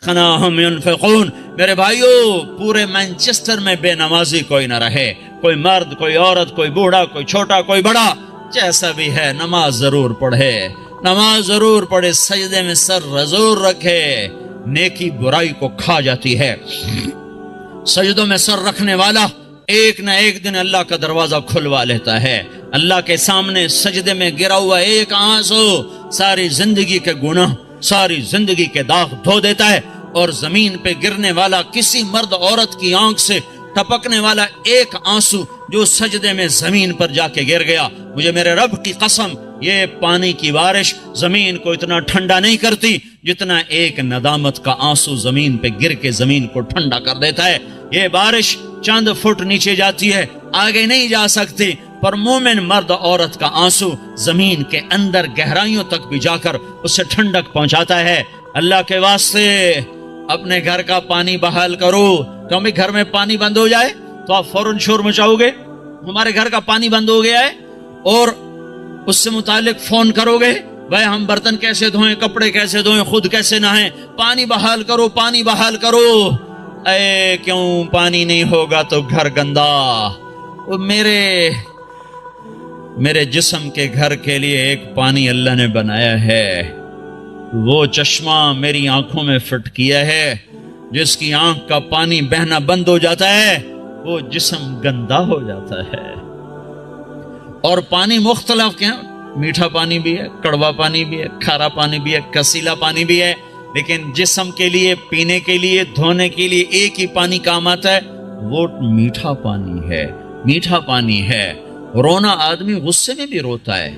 خناہم ينفقون۔ میرے بھائیو، پورے مانچسٹر میں بے نمازی کوئی نہ رہے، کوئی مرد، کوئی عورت، کوئی بوڑھا، کوئی چھوٹا، کوئی بڑا، جیسا بھی ہے نماز ضرور پڑھے، نماز ضرور پڑھے، سجدے میں سر ضرور رکھے۔ نیکی برائی کو کھا جاتی ہے۔ سجدوں میں سر رکھنے والا ایک نہ ایک دن اللہ کا دروازہ کھلوا لیتا ہے۔ اللہ کے سامنے سجدے میں گرا ہوا ایک آنسو ساری زندگی کے گناہ، ساری زندگی کے داغ دھو دیتا ہے، اور زمین پہ گرنے والا کسی مرد عورت کی آنکھ سے ٹپکنے والا ایک آنسو جو سجدے میں زمین پر جا کے گر گیا، مجھے میرے رب کی قسم، یہ پانی کی بارش زمین کو اتنا ٹھنڈا نہیں کرتی جتنا ایک ندامت کا آنسو زمین پہ گر کے زمین کو ٹھنڈا کر دیتا ہے۔ یہ بارش چند فٹ نیچے جاتی ہے، آگے نہیں جا سکتی، پر مومن مرد عورت کا آنسو زمین کے اندر گہرائیوں تک بھی جا کر اسے ٹھنڈک پہنچاتا ہے۔ اللہ کے واسطے اپنے گھر کا پانی بحال کرو۔ کیونکہ گھر میں پانی بند ہو جائے تو آپ فوراً شور مچاؤ گے، ہمارے گھر کا پانی بند ہو گیا ہے، اور اس سے متعلق فون کرو گے، بھائی ہم برتن کیسے دھوئیں، کپڑے کیسے دھوئیں، خود کیسے نہائیں، پانی بحال کرو، پانی بحال کرو۔ اے کیوں پانی نہیں ہوگا تو گھر گندا۔ وہ میرے جسم کے گھر کے لیے ایک پانی اللہ نے بنایا ہے، وہ چشمہ میری آنکھوں میں فٹ کیا ہے، جس کی آنکھ کا پانی بہنا بند ہو جاتا ہے وہ جسم گندا ہو جاتا ہے۔ اور پانی مختلف کیا، میٹھا پانی بھی ہے، کڑوا پانی بھی ہے، کھارا پانی بھی ہے، کسیلا پانی بھی ہے، لیکن جسم کے لیے، پینے کے لیے، دھونے کے لیے ایک ہی پانی کام آتا ہے، وہ میٹھا پانی ہے۔ میٹھا پانی ہے۔ رونا آدمی غصے میں بھی روتا ہے،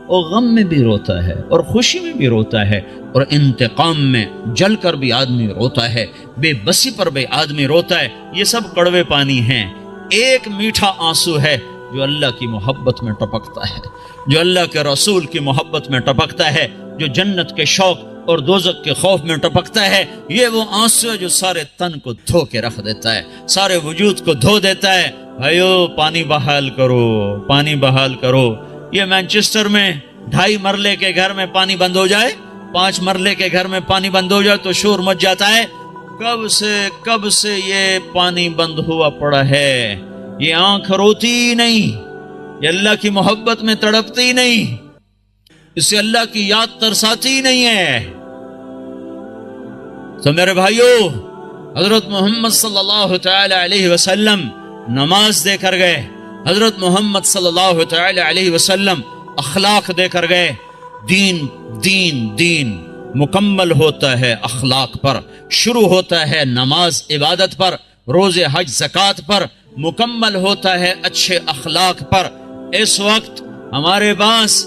اور غم میں بھی روتا ہے، اور خوشی میں بھی روتا ہے، اور انتقام میں جل کر بھی آدمی روتا ہے، بے بسی پر بھی آدمی روتا ہے۔ یہ سب کڑوے پانی ہیں۔ ایک میٹھا آنسو ہے جو اللہ کی محبت میں ٹپکتا ہے، جو اللہ کے رسول کی محبت میں ٹپکتا ہے، جو جنت کے شوق اور دوزخ کے خوف میں ٹپکتا ہے۔ یہ وہ آنسو ہے جو سارے تن کو دھو کے رکھ دیتا ہے، سارے وجود کو دھو دیتا ہے۔ بھائیو، پانی بحال کرو، پانی بحال کرو۔ یہ مانچسٹر میں 2.5 مرلے کے گھر میں پانی بند ہو جائے، 5 مرلے کے گھر میں پانی بند ہو جائے تو شور مچ جاتا ہے۔ کب سے یہ پانی بند ہوا پڑا ہے؟ یہ آنکھ روتی نہیں، یہ اللہ کی محبت میں تڑپتی نہیں، اسے اللہ کی یاد ترساتی نہیں ہے۔ تو میرے بھائیو، حضرت محمد صلی اللہ تعالی علیہ وسلم نماز دے کر گئے، حضرت محمد صلی اللہ تعالی علیہ وسلم اخلاق دے کر گئے۔ دین مکمل ہوتا ہے اخلاق پر، شروع ہوتا ہے نماز عبادت پر، روزے حج زکوٰۃ پر، مکمل ہوتا ہے اچھے اخلاق پر۔ اس وقت ہمارے پاس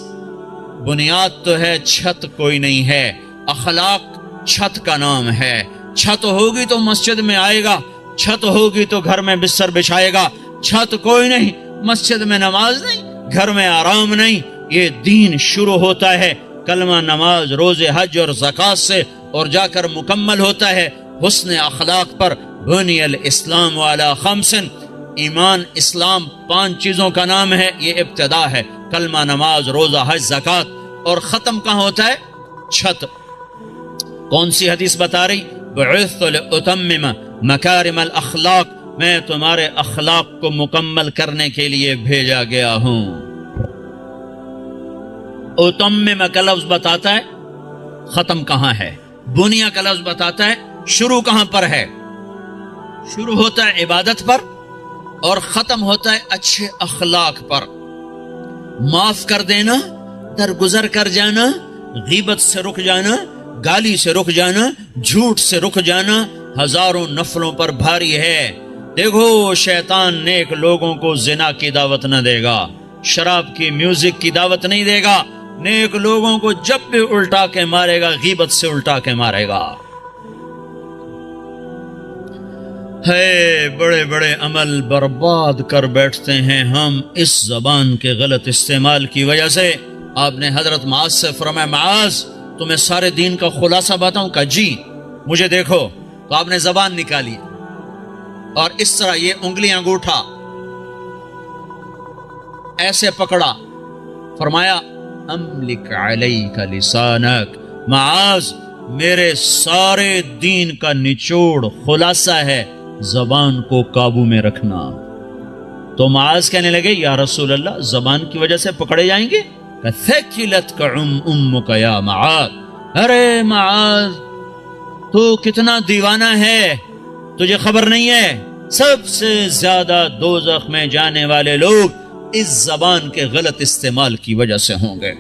بنیاد تو ہے، چھت کوئی نہیں ہے۔ اخلاق چھت کا نام ہے۔ چھت ہوگی تو مسجد میں آئے گا، چھت ہوگی تو گھر میں بستر بچھائے گا۔ چھت کوئی نہیں، مسجد میں نماز نہیں، گھر میں آرام نہیں۔ یہ دین شروع ہوتا ہے کلمہ، نماز، روزے حج اور زکوٰۃ سے، اور جا کر مکمل ہوتا ہے حسن اخلاق پر۔ بنی الاسلام علی 5، ایمان اسلام 5 چیزوں کا نام ہے، یہ ابتدا ہے، کلمہ، نماز، روزہ حج زکوٰۃ، اور ختم کہاں ہوتا ہے؟ چھت۔ کون سی حدیث بتا رہی؟ بعثت لأتمم مکارم الاخلاق، میں تمہارے اخلاق کو مکمل کرنے کے لیے بھیجا گیا ہوں۔ اتمم کا لفظ بتاتا ہے ختم کہاں ہے، بنیا کا لفظ بتاتا ہے شروع کہاں پر ہے۔ شروع ہوتا ہے عبادت پر اور ختم ہوتا ہے اچھے اخلاق پر۔ معاف کر دینا، درگزر کر جانا، غیبت سے رک جانا، گالی سے رک جانا، جھوٹ سے رک جانا ہزاروں نفلوں پر بھاری ہے۔ دیکھو، شیطان نیک لوگوں کو زنا کی دعوت نہ دے گا، شراب کی، میوزک کی دعوت نہیں دے گا۔ نیک لوگوں کو جب بھی الٹا کے مارے گا، غیبت سے الٹا کے مارے گا۔ ہے بڑے بڑے عمل برباد کر بیٹھتے ہیں ہم اس زبان کے غلط استعمال کی وجہ سے۔ آپ نے حضرت معاذ سے فرمایا، معاذ تمہیں سارے دین کا خلاصہ بتاؤں؟ کہا جی، مجھے دیکھو۔ تو آپ نے زبان نکالی اور اس طرح یہ انگلیاں انگوٹھا ایسے پکڑا، فرمایا املک علیک لسانک، معاذ میرے سارے دین کا نچوڑ خلاصہ ہے زبان کو قابو میں رکھنا. تو معاذ کہنے لگے یا رسول اللہ زبان کی وجہ سے پکڑے جائیں گے؟ ثقلتک امک یا معاذ. ارے معاذ تو کتنا دیوانہ ہے، تجھے خبر نہیں ہے سب سے زیادہ دوزخ میں جانے والے لوگ اس زبان کے غلط استعمال کی وجہ سے ہوں گے.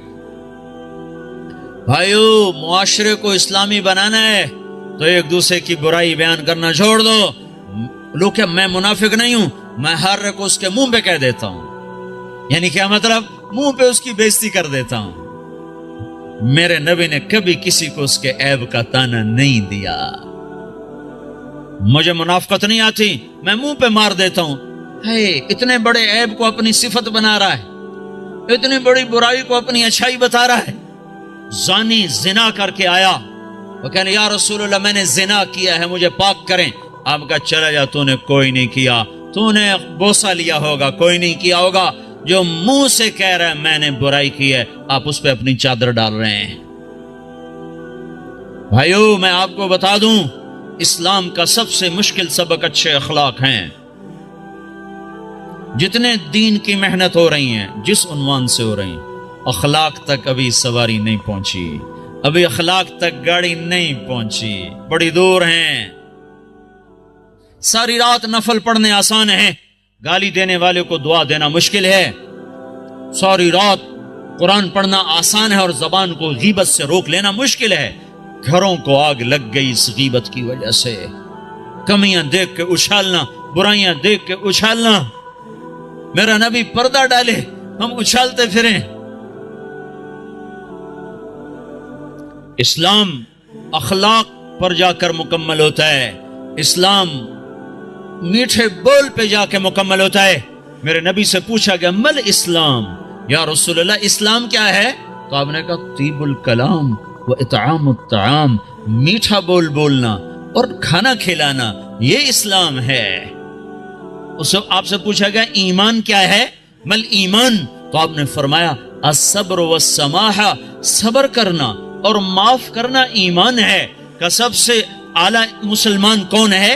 بھائیو معاشرے کو اسلامی بنانا ہے تو ایک دوسرے کی برائی بیان کرنا چھوڑ دو. لوگ کہ میں منافق نہیں ہوں، میں ہر ایک کو اس کے منہ پہ کہہ دیتا ہوں. یعنی کیا مطلب؟ منہ پہ اس کی بےزتی کر دیتا ہوں. میرے نبی نے کبھی کسی کو اس کے عیب کا تانا نہیں دیا. مجھے منافقت نہیں آتی، میں منہ پہ مار دیتا ہوں. اتنے بڑے عیب کو اپنی صفت بنا رہا ہے، اتنی بڑی برائی کو اپنی اچھائی بتا رہا ہے. زانی زنا کر کے آیا، وہ کہنے یا رسول اللہ میں نے زنا کیا ہے مجھے پاک کریں. آپ کا چلا جا، تو نے کوئی نہیں کیا، تو نے بوسہ لیا ہوگا، کوئی نہیں کیا ہوگا. جو منہ سے کہہ رہا ہے میں نے برائی کی ہے، آپ اس پہ اپنی چادر ڈال رہے ہیں. بھائیو میں آپ کو بتا دوں اسلام کا سب سے مشکل سبق اچھے اخلاق ہیں. جتنے دین کی محنت ہو رہی ہیں جس عنوان سے ہو رہی ہیں، اخلاق تک ابھی سواری نہیں پہنچی، ابھی اخلاق تک گاڑی نہیں پہنچی، بڑی دور ہیں. ساری رات نفل پڑھنے آسان ہے، گالی دینے والے کو دعا دینا مشکل ہے. ساری رات قرآن پڑھنا آسان ہے اور زبان کو غیبت سے روک لینا مشکل ہے. گھروں کو آگ لگ گئی اس غیبت کی وجہ سے. کمیاں دیکھ کے اچھالنا، برائیاں دیکھ کے اچھالنا. میرا نبی پردہ ڈالے، ہم اچھالتے پھریں. اسلام اخلاق پر جا کر مکمل ہوتا ہے، اسلام میٹھے بول پہ جا کے مکمل ہوتا ہے. میرے نبی سے پوچھا گیا مل اسلام، یا رسول اللہ اسلام کیا ہے؟ تو آپ نے کہا طیب الکلام و اطعام الطعام، میٹھا بول بولنا اور کھانا کھلانا، یہ اسلام ہے. آپ سے پوچھا گیا ایمان کیا ہے؟ مل ایمان، تو آپ نے فرمایا الصبر والسماحہ، صبر کرنا اور معاف کرنا ایمان ہے. کہ سب سے اعلیٰ مسلمان کون ہے؟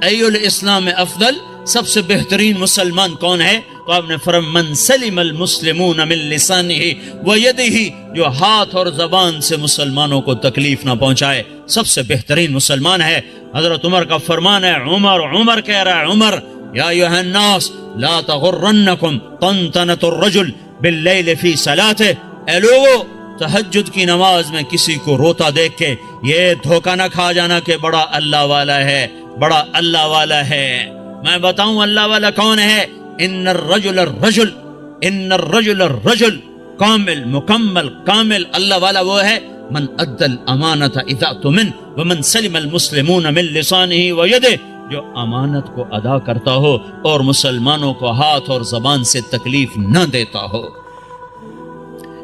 ای الاسلام افضل، سب سے بہترین مسلمان کون ہے؟ تو آپ نے فرمایا من سلم المسلمون من لسانہ ویدہ، جو ہاتھ اور زبان سے مسلمانوں کو تکلیف نہ پہنچائے سب سے بہترین مسلمان ہے. حضرت عمر کا فرمان ہے، عمر کہہ رہا ہے، عمر یا ایھا الناس لا تغرنکم طنطنۃ الرجل باللیل فی صلاتہ. اے لوگو تہجد کی نماز میں کسی کو روتا دیکھ کے یہ دھوکہ نہ کھا جانا کہ بڑا اللہ والا ہے، بڑا اللہ والا ہے. میں بتاؤں اللہ والا کون ہے؟ ان الرجل الرجل کامل، مکمل، کامل. اللہ والا وہ ہے من ادى الامانۃ اذا اؤتمن ومن سلم المسلمون من لسانہ ویدہ، جو امانت کو ادا کرتا ہو اور مسلمانوں کو ہاتھ اور زبان سے تکلیف نہ دیتا ہو.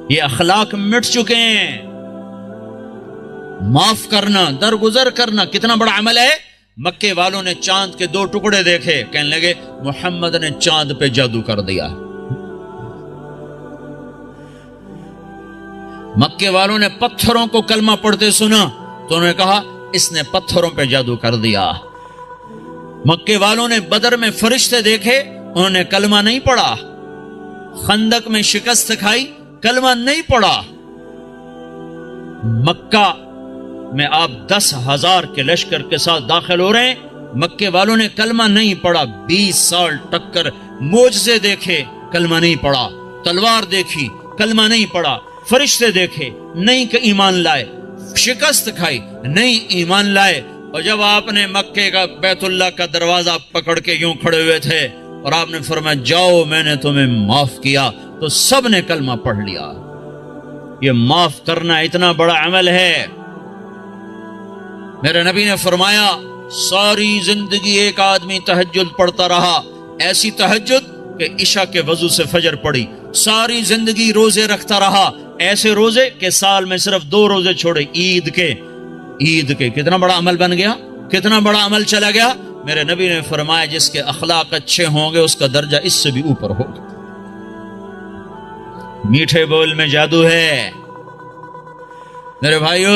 یہ اخلاق مٹ چکے ہیں. معاف کرنا، درگزر کرنا کتنا بڑا عمل ہے. مکے والوں نے چاند کے 2 ٹکڑے دیکھے، کہنے لگے محمد نے چاند پہ جادو کر دیا. مکے والوں نے پتھروں کو کلمہ پڑھتے سنا تو انہوں نے کہا اس نے پتھروں پہ جادو کر دیا. مکے والوں نے بدر میں فرشتے دیکھے، انہوں نے کلمہ نہیں پڑھا. خندق میں شکست کھائی، کلمہ نہیں پڑھا. مکہ میں آپ 10,000 کے لشکر کے ساتھ داخل ہو رہے ہیں، مکے والوں نے کلمہ نہیں پڑھا. 20 سال ٹکر، معجزے دیکھے، کلمہ نہیں پڑھا. تلوار دیکھی، کلمہ نہیں پڑھا. فرشتے دیکھے، نہیں کہ ایمان لائے. شکست کھائی، نہیں ایمان لائے. اور جب آپ نے مکے کا بیت اللہ کا دروازہ پکڑ کے یوں کھڑے ہوئے تھے اور آپ نے فرمایا جاؤ میں نے تمہیں معاف کیا، تو سب نے کلمہ پڑھ لیا. یہ معاف کرنا اتنا بڑا عمل ہے. میرے نبی نے فرمایا ساری زندگی ایک آدمی تہجد پڑھتا رہا، ایسی تہجد کہ عشاء کے وضو سے فجر پڑی. ساری زندگی روزے رکھتا رہا، ایسے روزے کہ سال میں صرف 2 روزے چھوڑے، عید کے. کتنا بڑا عمل بن گیا، کتنا بڑا عمل چلا گیا. میرے نبی نے فرمایا جس کے اخلاق اچھے ہوں گے اس کا درجہ اس سے بھی اوپر ہوگا. میٹھے بول میں جادو ہے. میرے بھائیو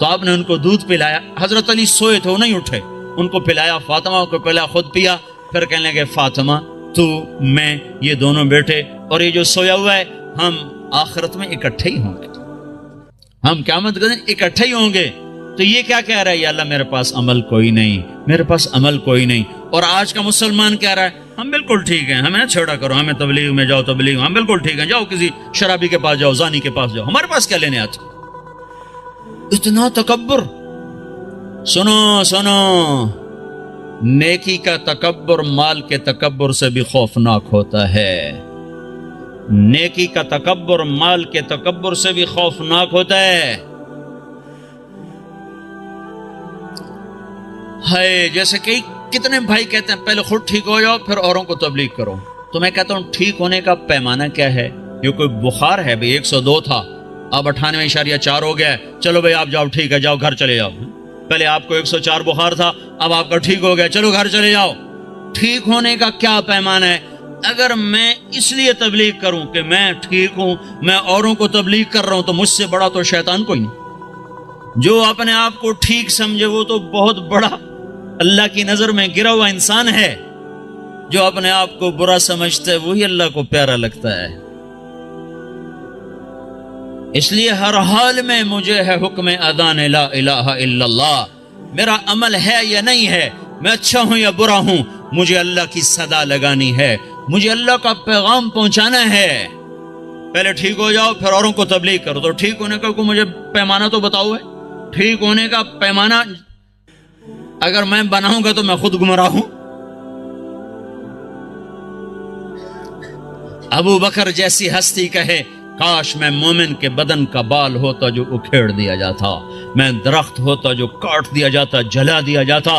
تو آپ نے ان کو دودھ پلایا. حضرت علی سوئے تھے, وہ نہیں اٹھے, ان کو پلایا, فاطمہ کو پلایا, خود پیا. پھر کہنے لگے فاطمہ تو میں یہ دونوں بیٹے اور یہ جو سویا ہوا ہے, ہم آخرت میں اکٹھے ہی ہوں گے, ہم قیامت کے دن اکٹھے ہی ہوں گے. تو یہ کیا کہہ رہا ہے, یا اللہ میرے پاس عمل کوئی نہیں, میرے پاس عمل کوئی نہیں. اور آج کا مسلمان کہہ رہا ہے ہم بالکل ٹھیک ہیں, ہمیں نہ چھوڑا کرو, ہمیں تبلیغ میں جاؤ, تبلیغ ہم بالکل ٹھیک ہیں, جاؤ کسی شرابی کے پاس جاؤ, زانی کے پاس جاؤ, ہمارے پاس کیا لینے آتے. اتنا تکبر. سنو سنو, نیکی کا تکبر مال کے تکبر سے بھی خوفناک ہوتا ہے. نیکی کا تکبر مال کے تکبر سے بھی خوفناک ہوتا ہے. ہے جیسے کہ کتنے بھائی کہتے ہیں پہلے خود ٹھیک ہو جاؤ پھر اوروں کو تبلیغ کرو. تو میں کہتا ہوں ٹھیک ہونے کا پیمانہ کیا ہے؟ یہ کوئی بخار ہے بھئی 102 تھا اب 98.4 ہو گیا ہے, چلو بھئی آپ جاؤ, ٹھیک ہے, جاؤ گھر چلے جاؤ. پہلے آپ کو 104 بخار تھا, اب آپ کا ٹھیک ہو گیا, چلو گھر چلے جاؤ. ٹھیک ہونے کا کیا پیمانہ ہے؟ اگر میں اس لیے تبلیغ کروں کہ میں ٹھیک ہوں, میں اوروں کو تبلیغ کر رہا ہوں, تو مجھ سے بڑا تو شیطان کوئی نہیں. جو اپنے آپ کو ٹھیک سمجھے وہ تو بہت بڑا اللہ کی نظر میں گرا ہوا انسان ہے. جو اپنے آپ کو برا سمجھتا ہے وہی اللہ کو پیارا لگتا ہے. اس لیے ہر حال میں مجھے ہے حکم اذان لا الہ الا اللہ. میرا عمل ہے یا نہیں ہے, میں اچھا ہوں یا برا ہوں, مجھے اللہ کی صدا لگانی ہے, مجھے اللہ کا پیغام پہنچانا ہے. پہلے ٹھیک ہو جاؤ پھر اوروں کو تبلیغ کرو. تو ٹھیک ہونے کا کوئی مجھے پیمانہ تو بتاؤ ہے. ٹھیک ہونے کا پیمانہ اگر میں بناؤں گا تو میں خود گمراہ ہوں. ابو بکر جیسی ہستی کہے کاش میں مومن کے بدن کا بال ہوتا جو اکھیڑ دیا جاتا, میں درخت ہوتا جو کاٹ دیا جاتا, جلا دیا جاتا.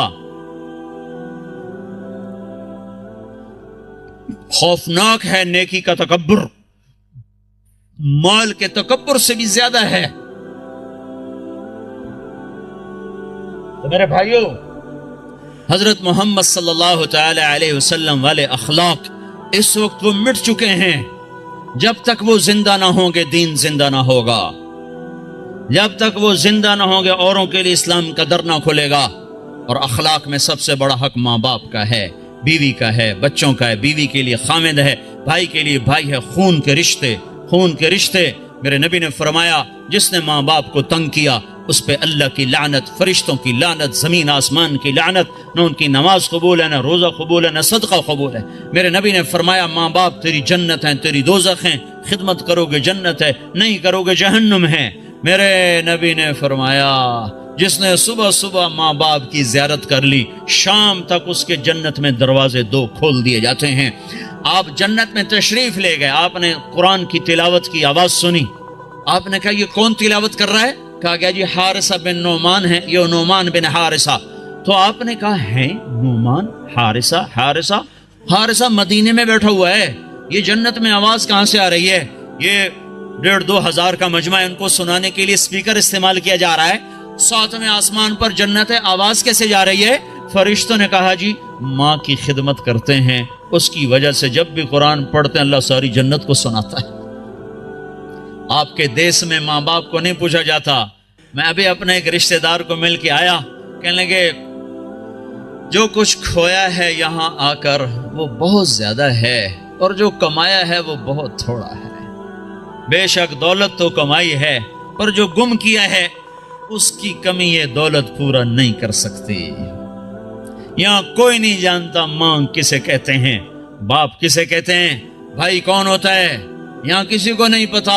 خوفناک ہے نیکی کا تکبر, مال کے تکبر سے بھی زیادہ ہے. تو میرے بھائیوں, حضرت محمد صلی اللہ تعالی علیہ وسلم والے اخلاق اس وقت وہ مٹ چکے ہیں. جب تک وہ زندہ نہ ہوں گے دین زندہ نہ ہوگا. جب تک وہ زندہ نہ ہوں گے اوروں کے لیے اسلام کا در نہ کھلے گا. اور اخلاق میں سب سے بڑا حق ماں باپ کا ہے, بیوی کا ہے, بچوں کا ہے. بیوی کے لیے خامد ہے, بھائی کے لیے بھائی ہے. خون کے رشتے, خون کے رشتے. میرے نبی نے فرمایا جس نے ماں باپ کو تنگ کیا اس پہ اللہ کی لعنت, فرشتوں کی لعنت, زمین آسمان کی لعنت. نہ ان کی نماز قبول ہے, نہ روزہ قبول ہے, نہ صدقہ قبول ہے. میرے نبی نے فرمایا ماں باپ تیری جنت ہیں, تیری دوزخ ہیں. خدمت کرو گے جنت ہے, نہیں کرو گے جہنم ہے. میرے نبی نے فرمایا جس نے صبح صبح ماں باپ کی زیارت کر لی شام تک اس کے جنت میں دروازے 2 کھول دیے جاتے ہیں. آپ جنت میں تشریف لے گئے, آپ نے قرآن کی تلاوت کی آواز سنی. آپ نے کہا یہ کون تلاوت کر رہا ہے؟ کہا گیا جی حارثہ بن نعمان ہے, یہ نعمان بن حارثہ. تو آپ نے کہا ہے نعمان, حارثہ, حارثہ, حارثہ مدینے میں بیٹھا ہوا ہے, یہ جنت میں آواز کہاں سے آ رہی ہے؟ یہ 1,500-2 ہزار کا مجمع, ان کو سنانے کے لیے اسپیکر استعمال کیا جا رہا ہے. 7ویں آسمان پر جنت ہے, آواز کیسے جا رہی ہے؟ فرشتوں نے کہا جی ماں کی خدمت کرتے ہیں, اس کی وجہ سے جب بھی قرآن پڑھتے ہیں اللہ ساری جنت کو سناتا ہے. آپ کے دیس میں ماں باپ کو نہیں پوچھا جاتا. میں ابھی اپنے ایک رشتہ دار کو مل کے آیا, کہنے لگے جو کچھ کھویا ہے یہاں آ کر وہ بہت زیادہ ہے اور جو کمایا ہے وہ بہت تھوڑا ہے. بے شک دولت تو کمائی ہے پر جو گم کیا ہے اس کی کمی یہ دولت پورا نہیں کر سکتی. یہاں کوئی نہیں جانتا ماں کسے کہتے ہیں, باپ کسے کہتے ہیں, بھائی کون ہوتا ہے, یہاں کسی کو نہیں پتا.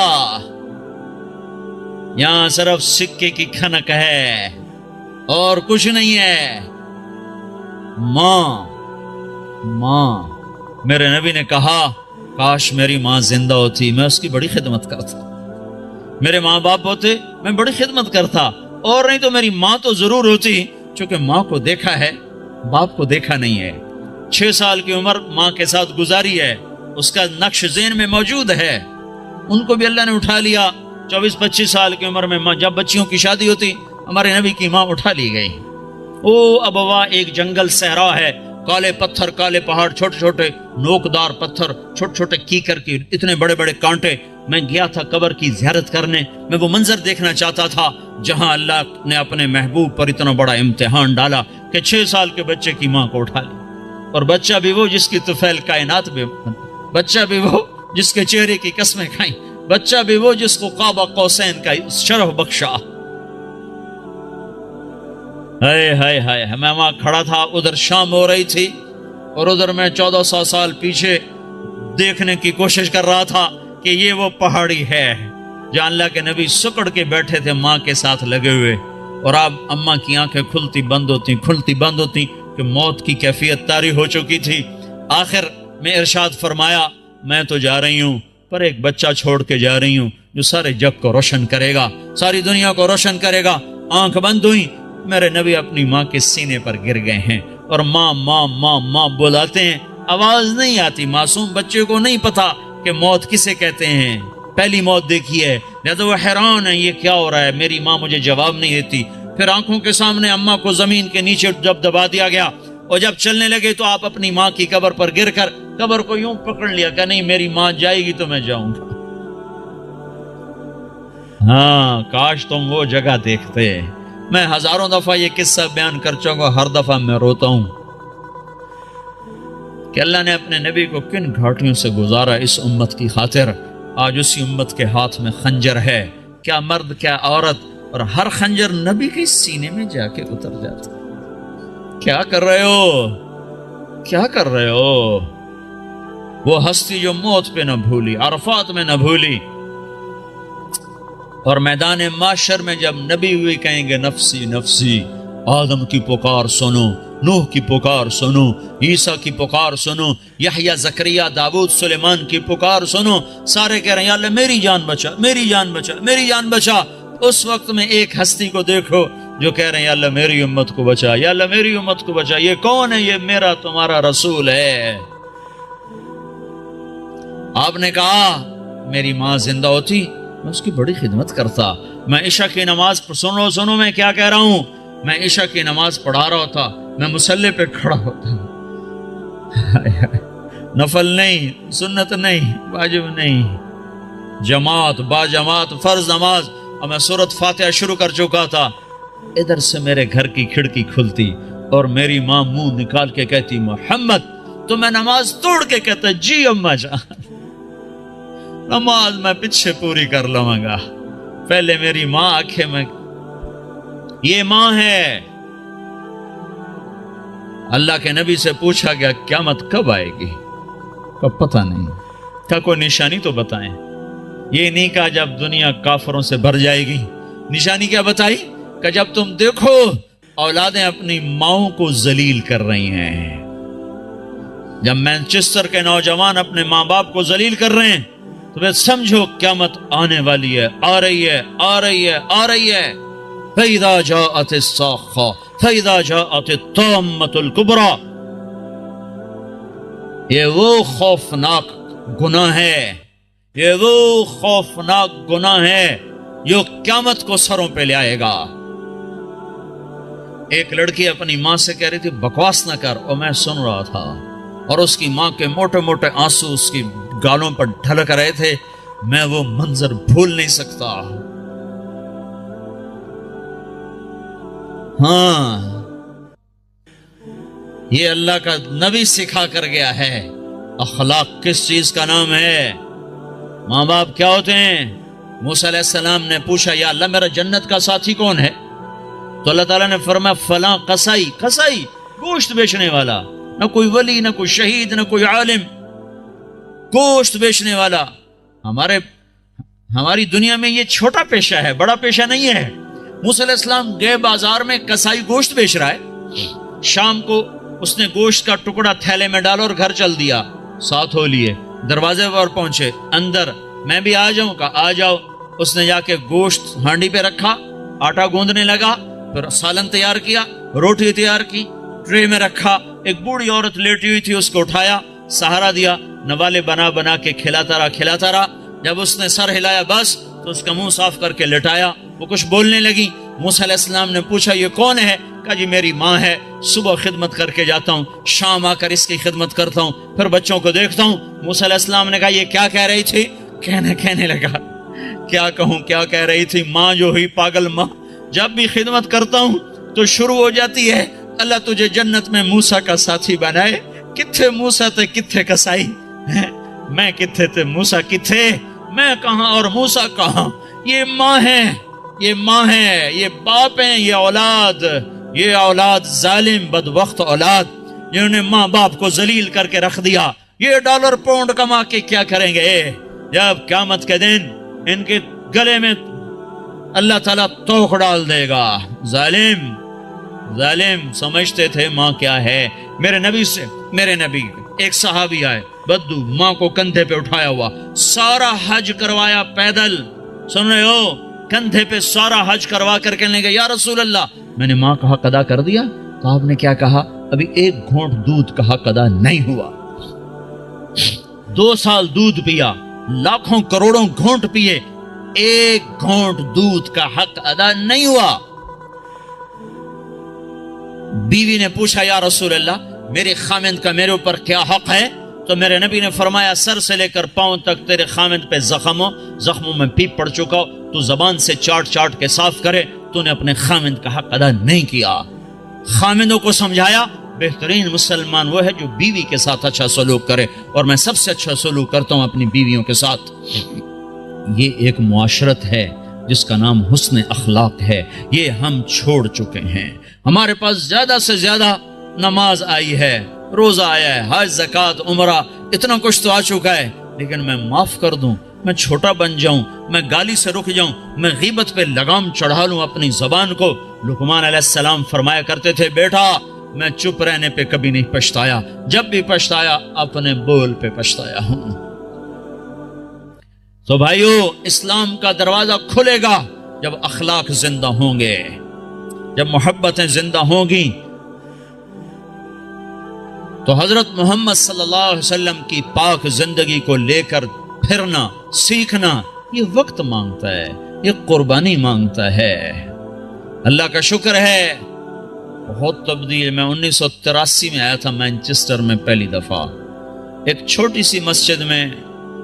یہاں صرف سکے کی کھنک ہے اور کچھ نہیں ہے. ماں, ماں. میرے نبی نے کہا کاش میری ماں زندہ ہوتی, میں اس کی بڑی خدمت کرتا. میرے ماں باپ ہوتے میں بڑی خدمت کرتا, اور نہیں تو میری ماں تو ضرور ہوتی, چونکہ ماں کو دیکھا ہے باپ کو دیکھا نہیں ہے. 6 سال کی عمر ماں کے ساتھ گزاری ہے, اس کا نقش ذہن میں موجود ہے. ان کو بھی اللہ نے اٹھا لیا 24-25 سال کی عمر میں. جب بچیوں کی شادی ہوتی ہمارے نبی کی ماں اٹھا لی گئی. او ابوا ایک جنگل صحرا ہے, کالے پتھر، کالے پہاڑ، چھوٹے چھوٹے نوکدار پتھر، چھوٹے چھوٹے کیکر کی اتنے بڑے بڑے کانٹے. میں گیا تھا قبر کی زیارت کرنے. میں وہ منظر دیکھنا چاہتا تھا جہاں اللہ نے اپنے محبوب پر اتنا بڑا امتحان ڈالا کہ 6 سال کے بچے کی ماں کو اٹھا لی. اور بچہ بھی وہ جس کی طفیل کائنات میں، بچہ بھی وہ جس کے چہرے کی قسمیں کھائیں، بچہ بھی وہ جس کو قاب قوسین کا شرف بخشا. ہائے ہائے ہائے. میں وہاں کھڑا تھا، ادھر شام ہو رہی تھی اور ادھر میں 1400 سال پیچھے دیکھنے کی کوشش کر رہا تھا کہ یہ وہ پہاڑی ہے جہاں اللہ کے نبی سکڑ کے بیٹھے تھے ماں کے ساتھ لگے ہوئے، اور اب اماں کی آنکھیں کھلتی بند ہوتی کھلتی بند ہوتی کہ موت کی کیفیت طاری ہو چکی تھی. آخر میں ارشاد فرمایا میں تو جا رہی ہوں پر ایک بچہ چھوڑ کے جا رہی ہوں جو سارے جگ کو روشن کرے گا، ساری دنیا کو روشن کرے گا. آنکھ بند ہوئی، میرے نبی اپنی ماں کے سینے پر گر گئے ہیں اور ماں ماں ماں ماں بلاتے ہیں. آواز نہیں آتی. معصوم بچے کو نہیں پتا کہ موت کسے کہتے ہیں، پہلی موت دیکھی ہے، لہذا وہ حیران ہے یہ کیا ہو رہا ہے. میری ماں مجھے جواب نہیں دیتی. پھر آنکھوں کے سامنے اماں کو زمین کے نیچے جب دبا دیا گیا اور جب چلنے لگے تو آپ اپنی ماں کی قبر پر گر کر قبر کو یوں پکڑ لیا کہ نہیں میری ماں جائے گی تو میں جاؤں گا. ہاں کاش تم وہ جگہ دیکھتے. میں ہزاروں دفعہ یہ قصہ بیان کر چکا، ہر دفعہ میں روتا ہوں کہ اللہ نے اپنے نبی کو کن گھاٹیوں سے گزارا اس امت کی خاطر. آج اسی امت کے ہاتھ میں خنجر ہے، کیا مرد کیا عورت، اور ہر خنجر نبی کے سینے میں جا کے اتر جاتا. کیا کر رہے ہو، کیا کر رہے ہو؟ وہ ہستی جو موت پہ نہ بھولی، عرفات میں نہ بھولی، اور میدان معاشر میں جب نبی ہوئی کہیں گے نفسی نفسی، آدم کی پکار سنو، نوح کی پکار سنو، عیسیٰ کی پکار سنو، یحییٰ زکریا داؤد سلیمان کی پکار سنو. سارے کہہ رہے ہیں یا اللہ میری جان بچا، میری جان بچا، میری جان بچا. اس وقت میں ایک ہستی کو دیکھو جو کہہ رہے ہیں یا اللہ میری امت کو بچا، یا اللہ میری امت کو بچا. یہ کون ہے؟ یہ میرا تمہارا رسول ہے. آپ نے کہا میری ماں زندہ ہوتی میں اس کی بڑی خدمت کرتا. میں عشاء کی نماز سنو میں کیا کہہ رہا ہوں، میں عشاء کی نماز پڑھا رہا ہوتا، میں مصلی پہ کھڑا ہوتا، نفل نہیں، سنت نہیں، واجب نہیں، جماعت با جماعت فرض نماز، اور میں سورۃ فاتحہ شروع کر چکا تھا. ادھر سے میرے گھر کی کھڑکی کھلتی اور میری ماں منہ نکال کے کہتی محمد، تو میں نماز توڑ کے کہتا جی اماں جان، نماز میں پیچھے پوری کر لوں گا. پہلے میری ماں آنکھیں میں، یہ ماں ہے. اللہ کے نبی سے پوچھا گیا قیامت کب آئے گی؟ کب پتہ نہیں. کیا کوئی نشانی تو بتائیں. یہ نہیں کہا جب دنیا کافروں سے بھر جائے گی. نشانی کیا بتائی کہ جب تم دیکھو اولادیں اپنی ماؤں کو ذلیل کر رہی ہیں. جب مانچسٹر کے نوجوان اپنے ماں باپ کو ذلیل کر رہے ہیں تو پھر سمجھو قیامت آنے والی ہے، آ رہی ہے، آ رہی ہے، آ رہی ہے. فَإِذَا جَاءَتِ الصَّاخَّةُ فَإِذَا جَاءَتِ الطَّامَّةُ الْكُبْرَى. یہ وہ خوفناک گناہ ہے، یہ وہ خوفناک گناہ ہے جو قیامت کو سروں پہ لے آئے گا. ایک لڑکی اپنی ماں سے کہہ رہی تھی بکواس نہ کر، اور میں سن رہا تھا، اور اس کی ماں کے موٹے موٹے آنسو اس کی گالوں پر ڈھلک رہے تھے. میں وہ منظر بھول نہیں سکتا. ہاں یہ اللہ کا نبی سکھا کر گیا ہے. اخلاق کس چیز کا نام ہے؟ ماں باپ کیا ہوتے ہیں؟ موسیٰ علیہ السلام نے پوچھا یا اللہ میرا جنت کا ساتھی کون ہے؟ تو اللہ تعالیٰ نے فرمایا فلاں قصائی. قصائی گوشت بیچنے والا، نہ کوئی ولی، نہ کوئی شہید، نہ کوئی عالم، گوشت بیچنے والا. ہماری دنیا میں یہ چھوٹا پیشہ ہے، بڑا پیشہ نہیں ہے. موسیٰ علیہ السلام گئے بازار میں، قصائی گوشت بیچ رہا ہے. شام کو اس نے گوشت کا ٹکڑا تھیلے میں ڈالا اور گھر چل دیا، ساتھ ہو لیے. دروازے پر پہنچے، اندر میں بھی آ جاؤں کا آ جاؤ. اس نے جا کے گوشت ہانڈی پہ رکھا، آٹا گوندنے لگا، پھر سالن تیار کیا، روٹی تیار کی، ٹرے میں رکھا. ایک بوڑھی عورت لیٹی ہوئی تھی، اس کو اٹھایا، سہارا دیا، نوالے بنا بنا کے کھلاتا رہا. جب اس نے سر ہلایا بس تو اس کا منہ صاف کر کے لٹایا. وہ کچھ بولنے لگی. موسیٰ علیہ السلام نے پوچھا یہ کون ہے؟ کہا جی میری ماں ہے، صبح خدمت کر کے جاتا ہوں، شام آ کر اس کی خدمت کرتا ہوں، پھر بچوں کو دیکھتا ہوں۔ موسیٰ علیہ السلام نے کہا یہ کیا کہہ رہی تھی؟ کہنے لگا کیا کہوں، کیا کہہ رہی تھی؟ ماں جو ہوئی پاگل ماں، جب بھی خدمت کرتا ہوں تو شروع ہو جاتی ہے اللہ تجھے جنت میں موسیٰ کا ساتھی بنائے۔ کتھے موسیٰ تے کتھے کسائی، میں کتھے تے موسیٰ کتھے، میں کہاں اور موسیٰ کہاں۔ یہ ماں ہے، یہ ماں ہے، یہ باپ ہیں، یہ اولاد ظالم بدبخت اولاد جنہوں نے ماں باپ کو ذلیل کر کے رکھ دیا، یہ ڈالر پاؤنڈ کما کے کیا کریں گے جب قیامت کے دن ان کے گلے میں اللہ تعالیٰ توق ڈال دے گا۔ ظالم سمجھتے تھے ماں کیا ہے۔ میرے نبی ایک صحابی آئے بدو، ماں کو کندھے پہ اٹھایا ہوا، سارا حج کروایا پیدل، سن رہے ہو، کندھے پہ سارا حج کروا کر کہنے لگے یا رسول اللہ میں نے ماں کا حق ادا کر دیا؟ تو آپ نے کیا کہا؟ ابھی ایک گھونٹ دودھ کا حق ادا نہیں ہوا۔ 2 سال دودھ پیا، لاکھوں کروڑوں گھونٹ پیے، ایک گھونٹ دودھ کا حق ادا نہیں ہوا۔ بیوی نے پوچھا یا رسول اللہ میرے خامند کا میرے اوپر کیا حق ہے؟ تو میرے نبی نے فرمایا سر سے لے کر پاؤں تک تیرے خامند پہ زخموں میں پیپ پڑ چکا ہو، تو زبان سے چاٹ کے صاف کرے، تو نے اپنے خامند کا حق ادا نہیں کیا۔ خامندوں کو سمجھایا بہترین مسلمان وہ ہے جو بیوی کے ساتھ اچھا سلوک کرے، اور میں سب سے اچھا سلوک کرتا ہوں اپنی بیویوں کے ساتھ۔ یہ ایک معاشرت ہے جس کا نام حسن اخلاق ہے، یہ ہم چھوڑ چکے ہیں۔ ہمارے پاس زیادہ سے زیادہ نماز آئی ہے، روزہ آیا ہے، حج زکوٰۃ عمرہ، اتنا کچھ تو آ چکا ہے، لیکن میں معاف کر دوں، میں چھوٹا بن جاؤں، میں گالی سے رک جاؤں، میں غیبت پہ لگام چڑھا لوں اپنی زبان کو۔ لقمان علیہ السلام فرمایا کرتے تھے بیٹا میں چپ رہنے پہ کبھی نہیں پچھتایا، جب بھی پچھتایا اپنے بول پہ پچھتایا ہوں۔ تو بھائیو اسلام کا دروازہ کھلے گا جب اخلاق زندہ ہوں گے، جب محبتیں زندہ ہوں گی۔ تو حضرت محمد صلی اللہ علیہ وسلم کی پاک زندگی کو لے کر پھرنا سیکھنا یہ وقت مانگتا ہے، یہ قربانی مانگتا ہے۔ اللہ کا شکر ہے بہت تبدیل۔ میں 1983 میں آیا تھا مینچسٹر میں پہلی دفعہ، ایک چھوٹی سی مسجد میں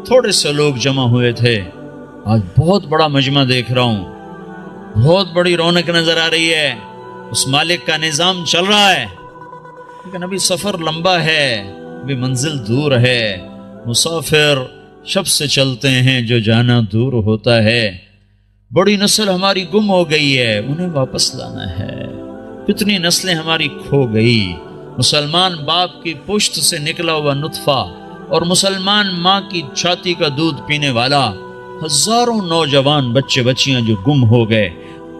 تھوڑے سے لوگ جمع ہوئے تھے، آج بہت بڑا مجمع دیکھ رہا ہوں، بہت بڑی رونق نظر آ رہی ہے، اس مالک کا نظام چل رہا ہے، لیکن ابھی سفر لمبا ہے، ابھی منزل دور ہے۔ مسافر شب سے چلتے ہیں جو جانا دور ہوتا ہے۔ بڑی نسل ہماری گم ہو گئی ہے، انہیں واپس لانا ہے۔ کتنی نسلیں ہماری کھو گئی۔ مسلمان باپ کی پشت سے نکلا ہوا نطفہ اور مسلمان ماں کی چھاتی کا دودھ پینے والا، ہزاروں نوجوان بچے بچیاں جو گم ہو گئے،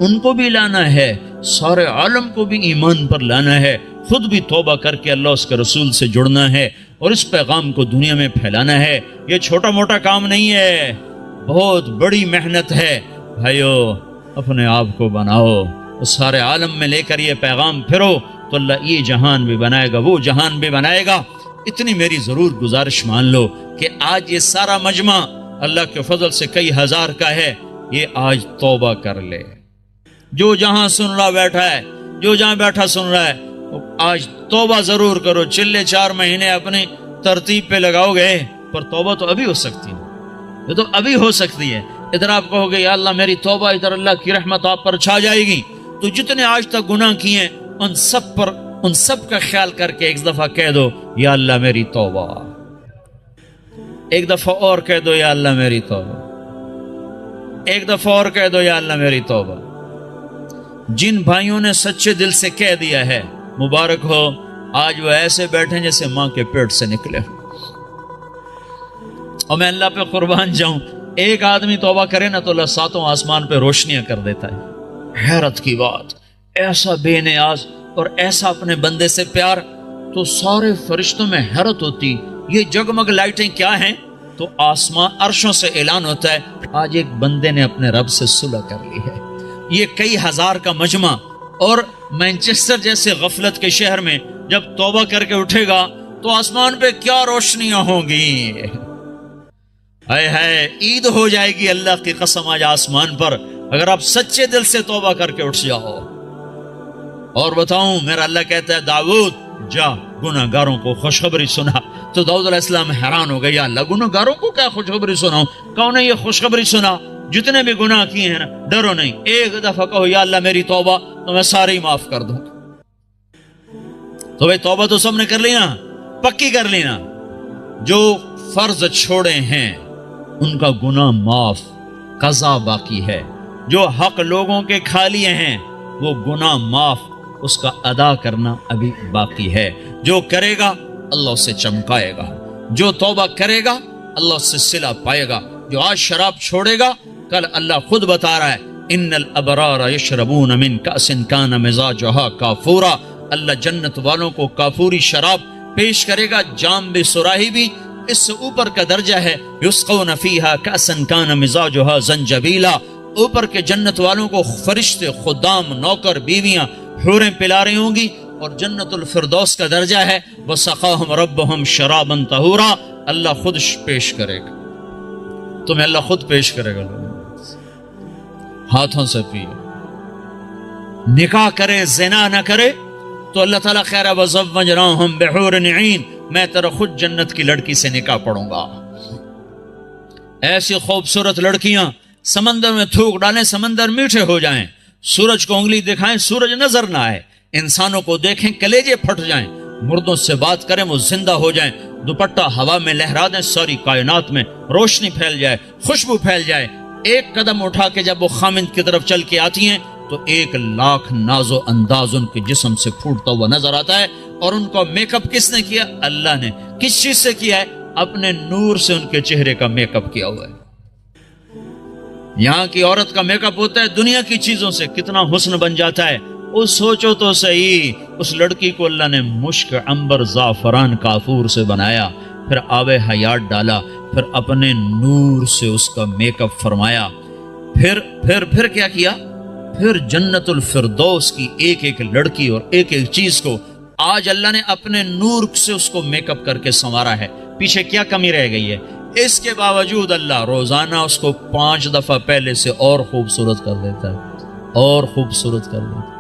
ان کو بھی لانا ہے، سارے عالم کو بھی ایمان پر لانا ہے، خود بھی توبہ کر کے اللہ اس کے رسول سے جڑنا ہے اور اس پیغام کو دنیا میں پھیلانا ہے۔ یہ چھوٹا موٹا کام نہیں ہے، بہت بڑی محنت ہے۔ بھائیو اپنے آپ کو بناؤ، اس سارے عالم میں لے کر یہ پیغام پھرو تو اللہ یہ جہان بھی بنائے گا، وہ جہان بھی بنائے گا۔ اتنی میری ضرور گزارش مان لو کہ آج یہ سارا مجمع اللہ کے فضل سے کئی ہزار کا ہے، یہ آج توبہ کر لے۔ جو جہاں سن رہا بیٹھا ہے، جو جہاں بیٹھا سن رہا ہے، آج توبہ ضرور کرو۔ چلے 4 مہینے اپنی ترتیب پہ لگاؤ گے، پر توبہ تو ابھی ہو سکتی ہے، یہ تو ابھی ہو سکتی ہے۔ ادھر آپ کہو گے یا اللہ میری توبہ، ادھر اللہ کی رحمت آپ پر چھا جائے گی۔ تو جتنے آج تک گناہ کیے ان سب کا خیال کر کے ایک دفعہ کہہ دو یا اللہ میری توبہ، ایک دفعہ اور کہہ دو یا اللہ میری توبہ، ایک دفعہ اور کہہ دو یا اللہ میری توبہ۔ جن بھائیوں نے سچے دل سے کہہ دیا ہے مبارک ہو، آج وہ ایسے بیٹھیں جیسے ماں کے پیٹ سے نکلے۔ اور میں اللہ پہ قربان جاؤں، ایک آدمی توبہ کرے نا تو اللہ 7 آسمان پہ روشنیاں کر دیتا ہے۔ حیرت کی بات، ایسا بے نیاز اور ایسا اپنے بندے سے پیار، تو سارے فرشتوں میں حیرت ہوتی یہ جگمگ لائٹیں کیا ہیں؟ تو آسمان عرشوں سے اعلان ہوتا ہے آج ایک بندے نے اپنے رب سے صلح کر لی ہے۔ یہ کئی ہزار کا مجمع، اور مینچسٹر جیسے غفلت کے شہر میں جب توبہ کر کے اٹھے گا تو آسمان پہ کیا روشنیاں ہوں گی، ہائے ہائے عید ہو جائے گی اللہ کی قسم آج آسمان پر، اگر آپ سچے دل سے توبہ کر کے اٹھ جاؤ۔ اور بتاؤں میرا اللہ کہتا ہے داؤد جا گناہگاروں کو خوشخبری سنا. تو داؤد علیہ السلام حیران ہو گئے, یا اللہ گناہگاروں کو کیا خوشخبری سناؤں؟ کہو نے یہ خوشخبری سنا, جتنے بھی گناہ کیے ہیں نا ڈرو نہیں, ایک دفعہ کہو یا اللہ میری توبہ, تو میں سارے ہی معاف کر دوں. تو بھئی توبہ تو سب نے کر لی نا, پکی کر لی نا. جو فرض چھوڑے ہیں ان کا گناہ معاف, قضا باقی ہے. جو حق لوگوں کے کھا لیے ہیں وہ گناہ معاف, اس کا ادا کرنا ابھی باقی ہے. جو کرے گا اللہ اسے چمکائے گا, جو توبہ کرے گا اللہ اس سے صلہ پائے گا. جو آج شراب چھوڑے گا کل اللہ خود بتا رہا ہے ان الابرار یشربون من کأس کان مزاجها کافورا. اللہ جنت والوں کو کافوری شراب پیش کرے گا, جام بھی سراہی بھی. اس سے اوپر کا درجہ ہے یسقون فیہا کأسا کان مزاجها زنجبیلا. اوپر کے جنت والوں کو فرشتے, خدام, نوکر, بیویاں, حوریں پلا رہی ہوں گی. اور جنت الفردوس کا درجہ ہے وسقاہم ربہم شرابا طہورا. اللہ خود پیش کرے گا تمہیں, اللہ خود پیش کرے گا. ہاتھوں سے پیو, نکاح کرے زنا نہ کرے تو اللہ تعالیٰ خیر وزوجناہم بحور عین, میں تیرا خود جنت کی لڑکی سے نکاح پڑھوں گا. ایسی خوبصورت لڑکیاں سمندر میں تھوک ڈالیں, سمندر میٹھے ہو جائیں. سورج کو انگلی دکھائیں سورج نظر نہ آئے. انسانوں کو دیکھیں کلیجے پھٹ جائیں. مردوں سے بات کریں وہ زندہ ہو جائیں. دوپٹہ ہوا میں لہرا دیں, ساری کائنات میں روشنی پھیل جائے, خوشبو پھیل جائے. ایک قدم اٹھا کے جب وہ خامند کی طرف چل کے آتی ہیں تو 1,00,000 ناز و انداز ان کے جسم سے پھوٹتا ہوا نظر آتا ہے. اور ان کو میک اپ کس نے کیا؟ اللہ نے. کس چیز سے کیا ہے؟ اپنے نور سے ان کے چہرے کا میک اپ کیا ہوا ہے. یہاں کی عورت کا میک اپ ہوتا ہے دنیا کی چیزوں سے, کتنا حسن بن جاتا ہے. اس سوچو تو صحیح, اس لڑکی کو اللہ نے مشک, عنبر, زعفران, کافور سے بنایا, پھر آب حیات ڈالا, پھر اپنے نور سے اس کا میک اپ فرمایا. پھر کیا کیا؟ پھر جنت الفردوس کی ایک ایک لڑکی اور ایک ایک چیز کو آج اللہ نے اپنے نور سے اس کو میک اپ کر کے سنوارا ہے. پیچھے کیا کمی رہ گئی ہے؟ اس کے باوجود اللہ روزانہ اس کو 5 دفعہ پہلے سے اور خوبصورت کر دیتا ہے, اور خوبصورت کر دیتا ہے,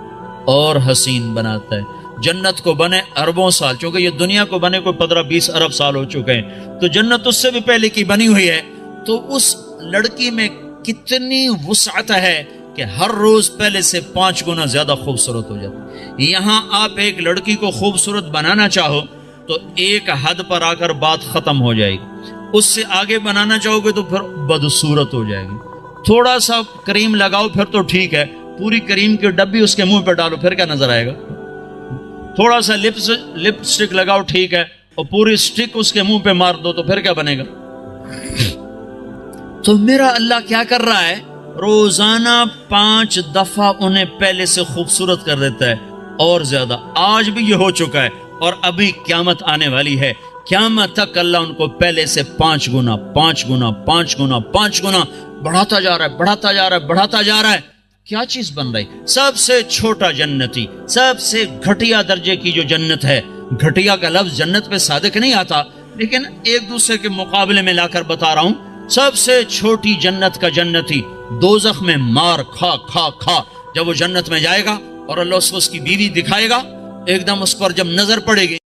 اور حسین بناتا ہے. جنت کو بنے اربوں سال, چونکہ یہ دنیا کو بنے کوئی 15-20 ارب سال ہو چکے ہیں, تو جنت اس سے بھی پہلے کی بنی ہوئی ہے. تو اس لڑکی میں کتنی وسعت ہے کہ ہر روز پہلے سے 5 گنا زیادہ خوبصورت ہو جاتی. یہاں آپ ایک لڑکی کو خوبصورت بنانا چاہو تو ایک حد پر آ کر بات ختم ہو جائے گی. اس سے آگے بنانا چاہو گے تو پھر بدصورت ہو جائے گی. تھوڑا سا کریم لگاؤ پھر تو ٹھیک ہے, پوری کریم کی ڈبی اس کے منہ پہ ڈالو پھر کیا نظر آئے گا؟ تھوڑا سا لپ سٹک لگاؤ ٹھیک ہے, اور پوری سٹک اس کے منہ پہ مار دو تو پھر کیا بنے گا؟ تو میرا اللہ کیا کر رہا ہے؟ روزانہ 5 دفعہ انہیں پہلے سے خوبصورت کر دیتا ہے, اور زیادہ. آج بھی یہ ہو چکا ہے اور ابھی قیامت آنے والی ہے. قیامت تک اللہ ان کو پہلے سے 5 گنا 5 گنا 5 گنا 5 گنا بڑھاتا جا رہا ہے, بڑھاتا جا رہا ہے, بڑھاتا جا رہا ہے. کیا چیز بن رہی؟ سب سے چھوٹا جنتی, سب سے گھٹیا درجے کی جو جنت ہے. گھٹیا کا لفظ جنت پہ صادق نہیں آتا, لیکن ایک دوسرے کے مقابلے میں لا کر بتا رہا ہوں. سب سے چھوٹی جنت کا جنتی دوزخ میں مار کھا کھا کھا جب وہ جنت میں جائے گا اور اللہ اس کو اس کی بیوی دکھائے گا, ایک دم اس پر جب نظر پڑے گی